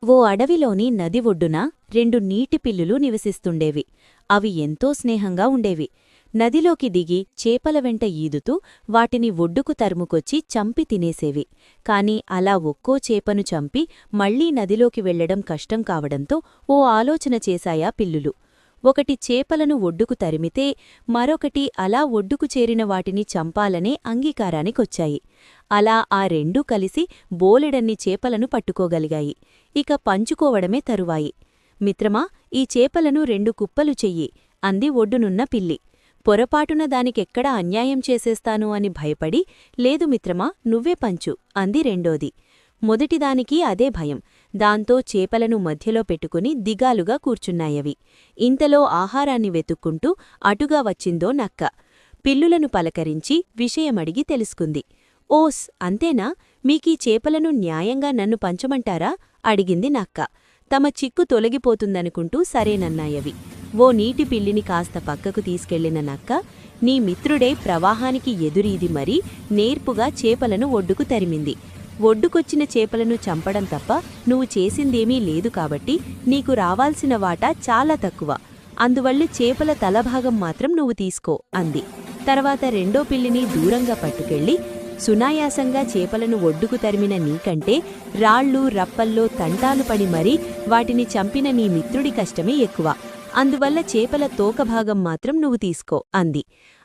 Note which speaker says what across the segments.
Speaker 1: ఓ అడవిలోని నది ఒడ్డున రెండు నీటి పిల్లులు నివసిస్తుండేవి. అవి ఎంతో స్నేహంగా ఉండేవి. నదిలోకి దిగి చేపల వెంట ఈదుతూ వాటిని ఒడ్డుకు తరుముకొచ్చి చంపి తినేసేవి. కాని అలా ఒక్కో చేపను చంపి మళ్లీ నదిలోకి వెళ్లడం కష్టం కావడంతో ఓ ఆలోచన చేశాయా పిల్లులు. ఒకటి చేపలను ఒడ్డుకు తరిమితే మరొకటి అలా ఒడ్డుకు చేరిన వాటిని చంపాలనే అంగీకారానికొచ్చాయి. అలా ఆ రెండూ కలిసి బోలెడన్ని చేపలను పట్టుకోగలిగాయి. ఇక పంచుకోవడమే తరువాయి. మిత్రమా, ఈ చేపలను రెండు కుప్పలు చెయ్యి అంది ఒడ్డునున్న పిల్లి. పొరపాటున దానికెక్కడా అన్యాయం చేసేస్తాను అని భయపడి, లేదు మిత్రమా, నువ్వే పంచు అంది రెండోది. మొదటిదానికి అదే భయం. దాంతో చేపలను మధ్యలో పెట్టుకుని దిగాలుగా కూర్చున్నాయవి. ఇంతలో ఆహారాన్ని వెతుక్కుంటూ అటుగా వచ్చిందో నక్క. పిల్లులను పలకరించి విషయమడిగి తెలుసుకుంది. ఓస్, అంతేనా? మీకీ చేపలను న్యాయంగా నన్ను పంచమంటారా అడిగింది నక్క. తమ చిక్కు తొలగిపోతుందనుకుంటూ సరేనన్నాయవి. ఓ నీటి పిల్లిని కాస్త పక్కకు తీసుకెళ్లిన నక్క, నీ మిత్రుడే ప్రవాహానికి ఎదురీది మరీ నేర్పుగా చేపలను ఒడ్డుకు తరిమింది. ఒడ్డుకొచ్చిన చేపలను చంపడం తప్ప నువ్వు చేసిందేమీ లేదు కాబట్టి నీకు రావాల్సిన వాటా చాలా తక్కువ. అందువల్ల చేపల తలభాగం మాత్రం నువ్వు తీసుకో అంది. తర్వాత రెండో పిల్లిని దూరంగా పట్టుకెళ్లి, సునాయాసంగా చేపలను ఒడ్డుకు తరిమిన నీకంటే రాళ్ళు రప్పల్లో తంటాలు పడి మరీ వాటిని చంపిన నీ మిత్రుడి కష్టమే ఎక్కువ. అందువల్ల చేపల తోకభాగం మాత్రం నువ్వు తీసుకో అంది.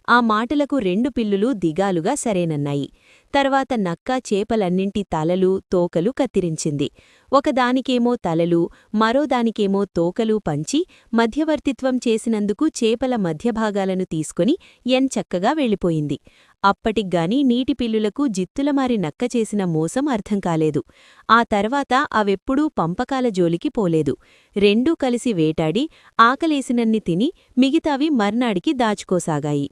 Speaker 1: ఆ మాటలకు రెండు పిల్లులు దిగాలుగా సరేనన్నాయి. తర్వాత నక్క చేపలన్నింటి తలలు తోకలు కత్తిరించింది. ఒకదానికేమో తలలు, మరోదానికేమో తోకలు పంచి మధ్యవర్తిత్వం చేసినందుకు చేపల మధ్యభాగాలను తీసుకుని ఎంచక్కగా వెళ్ళిపోయింది. అప్పటిగ్గాని నీటి పిల్లులకు జిత్తులమారి నక్క చేసిన మోసం అర్థం కాలేదు. ఆ తర్వాత అవెప్పుడూ పంపకాల జోలికి పోలేదు. రెండూ కలిసి వేటాడి ఆకలేసినన్ని తిని మిగతావి మర్నాడికి దాచుకోసాగాయి.